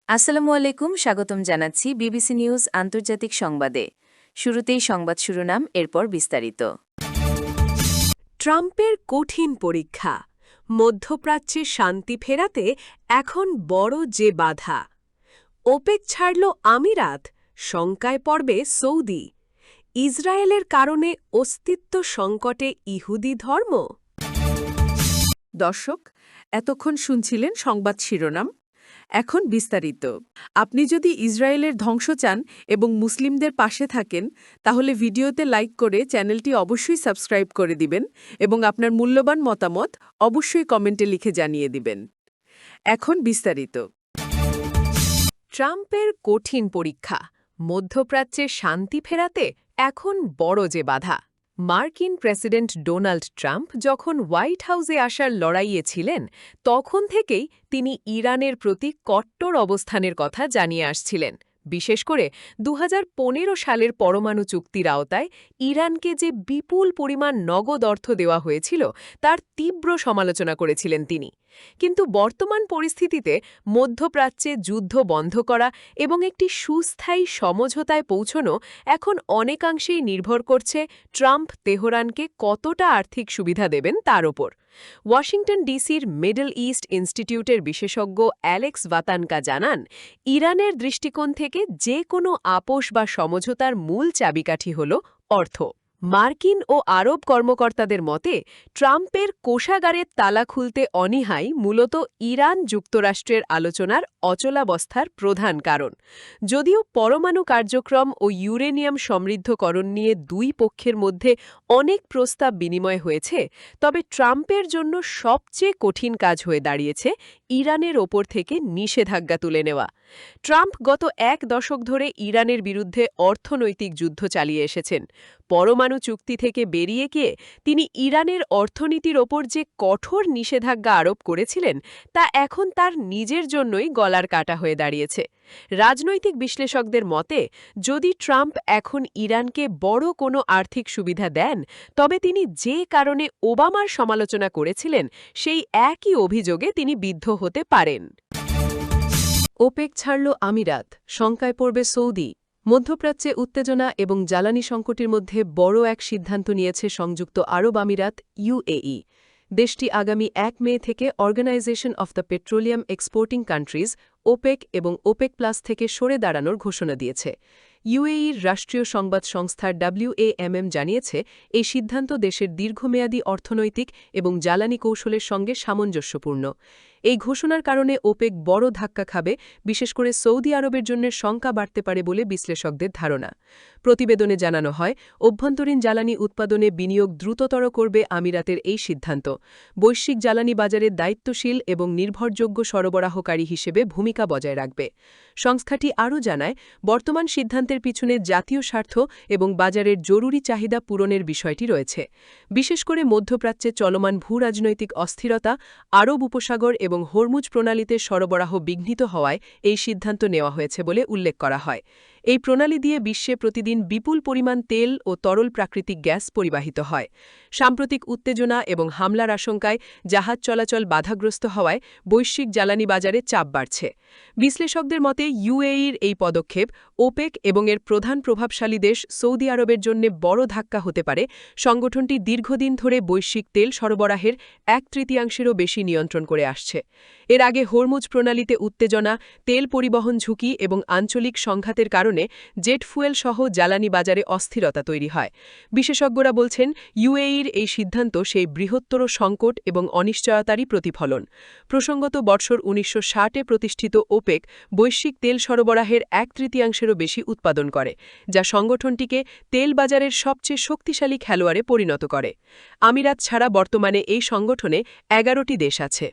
আসসালামু আলাইকুম, স্বাগতম জানাচ্ছি বিবিসি নিউজ আন্তর্জাতিক সংবাদে। শুরুতেই সংবাদ শিরোনাম, এরপর বিস্তারিত। ট্রাম্পের কঠিন পরীক্ষা, মধ্যপ্রাচ্যে শান্তি ফেরাতে এখন বড় যে বাধা। ওপেক ছাড়ল আমিরাত, শঙ্কায় পড়বে সৌদি। ইসরায়েলের কারণে অস্তিত্ব সংকটে ইহুদি ধর্ম। দর্শক, এতক্ষণ শুনছিলেন সংবাদ শিরোনাম। এখন বিস্তারিত। আপনি যদি ইসরায়েলের ধ্বংস চান এবং মুসলিমদের পাশে থাকেন, তাহলে ভিডিওতে লাইক করে চ্যানেলটি অবশ্যই সাবস্ক্রাইব করে দিবেন এবং আপনার মূল্যবান মতামত অবশ্যই কমেন্টে লিখে জানিয়ে দিবেন। এখন বিস্তারিত। ট্রাম্পের কঠিন পরীক্ষা, মধ্যপ্রাচ্যে শান্তি ফেরাতে এখন বড় যে বাধা। মার্কিন প্রেসিডেন্ট ডোনাল্ড ট্রাম্প যখন হোয়াইট হাউসে আসার লড়াইয়ে ছিলেন, তখন থেকেই তিনি ইরানের প্রতি কট্টর অবস্থানের কথা জানিয়ে আসছিলেন। বিশেষ করে ২০১৫ সালের পরমাণু চুক্তির আওতায় ইরানকে যে বিপুল পরিমাণ নগদ অর্থ দেওয়া হয়েছিল, তার তীব্র সমালোচনা করেছিলেন তিনি। কিন্তু বর্তমান পরিস্থিতিতে মধ্যপ্রাচ্যে যুদ্ধ বন্ধ করা এবং একটি সুস্থায়ী সমঝোতায় পৌঁছনো এখন অনেকাংশেই নির্ভর করছে ট্রাম্প তেহরানকে কতটা আর্থিক সুবিধা দেবেন তার ওপর। ওয়াশিংটন ডিসির মিডল ইস্ট ইনস্টিটিউটের বিশেষজ্ঞ অ্যালেক্স ভাতানকা জানান, ইরানের দৃষ্টিকোণ থেকে যে কোনো আপোষ বা সমঝোতার মূল চাবিকাঠি হল অর্থ। মার্কিন ও আরব কর্মকর্তাদের মতে ট্রাম্পের কোষাগারের তালা খুলতে অনীহাই মূলত ইরান যুক্তরাষ্ট্রের আলোচনার অচলাবস্থার প্রধান কারণ। যদিও পরমাণু কার্যক্রম ও ইউরেনিয়াম সমৃদ্ধকরণ নিয়ে দুই পক্ষের মধ্যে অনেক প্রস্তাব বিনিময় হয়েছে, তবে ট্রাম্পের জন্য সবচেয়ে কঠিন কাজ হয়ে দাঁড়িয়েছে ইরানের ওপর থেকে নিষেধাজ্ঞা তুলে নেওয়া। ট্রাম্প গত এক দশক ধরে ইরানের বিরুদ্ধে অর্থনৈতিক যুদ্ধ চালিয়ে এসেছেন। পরমাণু চুক্তি থেকে বেরিয়ে গিয়ে তিনি ইরানের অর্থনীতির ওপর যে কঠোর নিষেধাজ্ঞা আরোপ করেছিলেন, তা এখন তার নিজের জন্যই গলার কাটা হয়ে দাঁড়িয়েছে। রাজনৈতিক বিশ্লেষকদের মতে, যদি ট্রাম্প এখন ইরানকে বড় কোনো আর্থিক সুবিধা দেন, তবে তিনি যে কারণে ওবামার সমালোচনা করেছিলেন, সেই একই অভিযোগে তিনি বিদ্ধ হতে পারেন। ওপেক ছাড়ল আমিরাত, শঙ্কায় পড়বে সৌদি। মধ্যপ্রাচ্যে উত্তেজনা এবং জ্বালানি সংকটের মধ্যে বড় এক সিদ্ধান্ত নিয়েছে সংযুক্ত আরব আমিরাত, ইউএই। দেশটি আগামী ১ মে থেকে organization of the petroleum exporting countries, OPEC এবং ওপেক প্লাস থেকে সরে দাঁড়ানোর ঘোষণা দিয়েছে। ইউএইর রাষ্ট্রীয় সংবাদ সংস্থার WAMM জানিয়েছে, এই সিদ্ধান্ত দেশের দীর্ঘমেয়াদী অর্থনৈতিক এবং জ্বালানি কৌশলের সঙ্গে সামঞ্জস্যপূর্ণ। এই ঘোষণার কারণে ওপেক বড় ধাক্কা খাবে, বিশেষ করে সৌদি আরবের জন্য শঙ্কা বাড়তে পারে বলে বিশ্লেষকদের ধারণা। প্রতিবেদনে জানানো হয়, অভ্যন্তরীণ জ্বালানি উৎপাদনে বিনিয়োগ দ্রুততর করবে আমিরাতের এই সিদ্ধান্ত। বৈশ্বিক জ্বালানি বাজারে দায়িত্বশীল এবং নির্ভরযোগ্য সরবরাহকারী হিসেবে ভূমিকা বজায় রাখবে। সংস্থাটি আরও জানায়, বর্তমান সিদ্ধান্তের পিছনে জাতীয় স্বার্থ এবং বাজারের জরুরি চাহিদা পূরণের বিষয়টি রয়েছে। বিশেষ করে মধ্যপ্রাচ্যে চলমান ভূরাজনৈতিক অস্থিরতা, আরব উপসাগর এবং হরমুজ প্রণালীতে সরবরাহ বিঘ্নিত হওয়ায় এই সিদ্ধান্ত নেওয়া হয়েছে বলে উল্লেখ করা হয়। এই প্রণালী দিয়ে বিশ্বে প্রতিদিন বিপুল পরিমাণ তেল ও তরল প্রাকৃতিক গ্যাস পরিবাহিত হয়। সাম্প্রতিক উত্তেজনা এবং হামলার আশঙ্কায় জাহাজ চলাচল বাধাগ্রস্ত হওয়ায় বৈশ্বিক জ্বালানি বাজারে চাপ বাড়ছে। বিশ্লেষকদের মতে, ইউএইর এই পদক্ষেপ ওপেক এবং এর প্রধান প্রভাবশালী দেশ সৌদি আরবের জন্য বড় ধাক্কা হতে পারে। সংগঠনটি দীর্ঘদিন ধরে বৈশ্বিক তেল সরবরাহের 1/3-এরও বেশি নিয়ন্ত্রণ করে আসছে। এর আগে হরমুজ প্রণালীতে উত্তেজনা, তেল পরিবহন ঝুঁকি এবং আঞ্চলিক সংঘাতের কারণে জেট ফুয়েল সহ জ্বালানি বাজারে অস্থিরতা তৈরি হয়। বিশেষজ্ঞরা বলছেন, ইউএইর এই সিদ্ধান্ত সেই বৃহত্তর সংকট এবং অনিশ্চয়তারই প্রতিফলন। প্রসঙ্গত, বর্ষর 1960-এ প্রতিষ্ঠিত ওপেক বৈশ্বিক তেল সরবরাহের 1/3-এরও বেশি উৎপাদন করে, যা সংগঠনটিকে তেল বাজারের সবচেয়ে শক্তিশালী খেলোয়াড়ে পরিণত করে। আমিরাত ছাড়া বর্তমানে এই সংগঠনে 11টি দেশ আছে।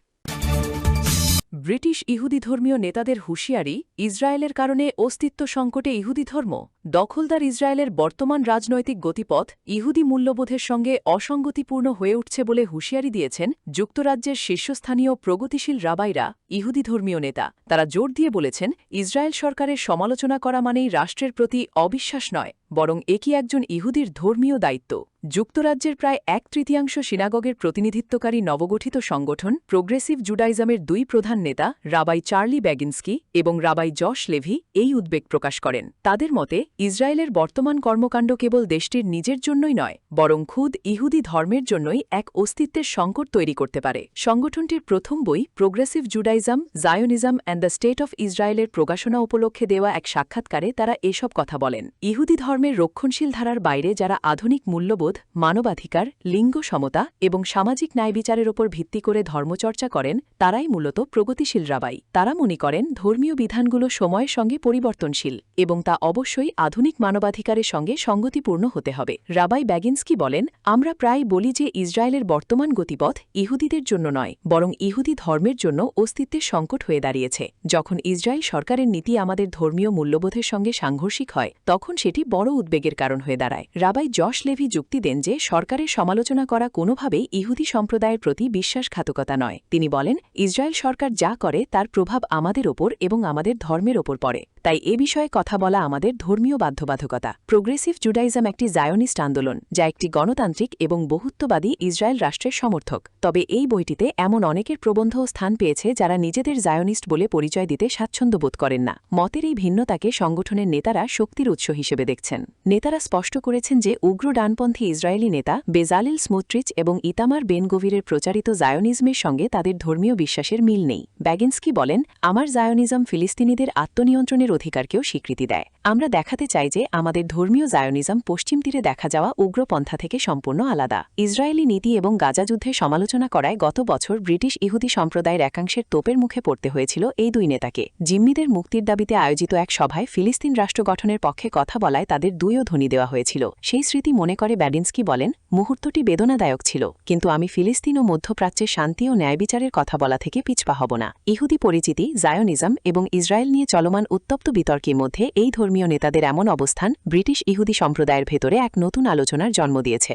ব্রিটিশ ইহুদি ধর্মীয় নেতাদের হুঁশিয়ারি, ইসরায়েলের কারণে অস্তিত্ব সংকটে ইহুদি ধর্ম। দখলদার ইসরায়েলের বর্তমান রাজনৈতিক গতিপথ ইহুদি মূল্যবোধের সঙ্গে অসঙ্গতিপূর্ণ হয়ে উঠছে বলে হুঁশিয়ারি দিয়েছেন যুক্তরাজ্যের শীর্ষস্থানীয় প্রগতিশীল রাবাইরা, ইহুদি ধর্মীয় নেতা। তারা জোর দিয়ে বলেছেন, ইসরায়েল সরকারের সমালোচনা করা মানেই রাষ্ট্রের প্রতি অবিশ্বাস নয়, বরং একই একজন ইহুদির ধর্মীয় দায়িত্ব। যুক্তরাজ্যের প্রায় 1/3 সিনাগগের প্রতিনিধিত্বকারী নবগঠিত সংগঠন প্রোগ্রেসিভ জুডাইজমের দুই প্রধান নেতা রাবাই চার্লি ব্যাগিন্সকি এবং রাবাই জশ লেভি এই উদ্বেগ প্রকাশ করেন। তাদের মতে ইসরায়েলের বর্তমান কর্মকাণ্ড কেবল দেশটির নিজের জন্যই নয়, বরং খুদ ইহুদি ধর্মের জন্যই এক অস্তিত্বের সংকট তৈরি করতে পারে। সংগঠনটির প্রথম বই progressive Judaism, Zionism and the state of ইসরায়েলের প্রকাশনা উপলক্ষে দেওয়া এক সাক্ষাৎকারে তারা এসব কথা বলেন। ইহুদি ধর্মের রক্ষণশীল ধারার বাইরে যারা আধুনিক মূল্যবোধ, মানবাধিকার, লিঙ্গ সমতা এবং সামাজিক ন্যায়বিচারের ওপর ভিত্তি করে ধর্মচর্চা করেন তারাই মূলত প্রগতিশীল রাবাই। তারা মনে করেন ধর্মীয় বিধানগুলো সময়ের সঙ্গে পরিবর্তনশীল এবং তা অবশ্যই আধুনিক মানবাধিকারের সঙ্গে সঙ্গতিপূর্ণ হতে হবে। রাবাই ব্যাগিন্সকি বলেন, আমরা প্রায় বলি যে ইসরায়েলের বর্তমান গতিপথ ইহুদিদের জন্য নয়, বরং ইহুদি ধর্মের জন্য অস্তিত্বের সংকট হয়ে দাঁড়িয়েছে। যখন ইসরায়েল সরকারের নীতি আমাদের ধর্মীয় মূল্যবোধের সঙ্গে সাংঘর্ষিক হয় তখন সেটি বড় উদ্বেগের কারণ হয়ে দাঁড়ায়। রাবাই জশ লেভি যুক্তি দেন যে সরকারের সমালোচনা করা কোনোভাবেই ইহুদি সম্প্রদায়ের প্রতি বিশ্বাসঘাতকতা নয়। তিনি বলেন, ইসরায়েল সরকার যা করে তার প্রভাব আমাদের ওপর এবং আমাদের ধর্মের ওপর পড়ে, তাই এ বিষয়ে কথা বলা আমাদের ধর্মীয় বাধ্যবাধকতা। প্রোগ্রেসিভ জুডাইজম একটি জায়োনিস্ট আন্দোলন যা একটি গণতান্ত্রিক এবং বহুত্ববাদী ইসরায়েল রাষ্ট্রের সমর্থক। তবে এই বইটিতে এমন অনেকের প্রবন্ধও স্থান পেয়েছে যারা নিজেদের জায়োনিস্ট বলে পরিচয় দিতে স্বাচ্ছন্দ্য বোধ করেন না। মতের এই ভিন্নতাকে সংগঠনের নেতারা শক্তির উৎস হিসেবে দেখছেন। নেতারা স্পষ্ট করেছেন যে উগ্র ডানপন্থী ইসরায়েলি নেতা বেজালিল স্মোট্রিচ এবং ইতামার বেন গভিরের প্রচারিত জায়োনিজমের সঙ্গে তাদের ধর্মীয় বিশ্বাসের মিল নেই। ব্যাগিন্সকি বলেন, আমার জায়োনিজম ফিলিস্তিনিদের আত্মনিয়ন্ত্রণের অধিকারকেও স্বীকৃতি দেয়। আমরা দেখাতে চাই যে আমাদের ধর্মীয় জায়োনিজম পশ্চিম তীরে দেখা যাওয়া উগ্রপন্থা থেকে সম্পূর্ণ আলাদা। ইসরায়েলি নীতি এবং গাজা যুদ্ধের সমালোচনা করায় গত বছর ব্রিটিশ ইহুদি সম্প্রদায়ের একাংশের তোপের মুখে পড়তে হয়েছিল এই দুই নেতাকে। জিম্মিদের মুক্তির দাবিতে আয়োজিত এক সভায় ফিলিস্তিন রাষ্ট্র গঠনের পক্ষে কথা বলায় তাদের দুইও ধ্বনি দেওয়া হয়েছিল। সেই স্মৃতি মনে করে ব্যাগিন্সকি বলেন, মুহূর্তটি বেদনাদায়ক ছিল, কিন্তু আমি ফিলিস্তিন ও মধ্যপ্রাচ্যের শান্তি ও ন্যায়বিচারের কথা বলা থেকে পিছপা হব না। ইহুদি পরিচিতি, জায়োনিজম এবং ইসরায়েল নিয়ে চলমান উত্তপ্ত বিতর্কের মধ্যে এই ধর্মীয় নেতাদের এমন অবস্থান ব্রিটিশ ইহুদি সম্প্রদায়ের ভেতরে এক নতুন আলোচনার জন্ম দিয়েছে।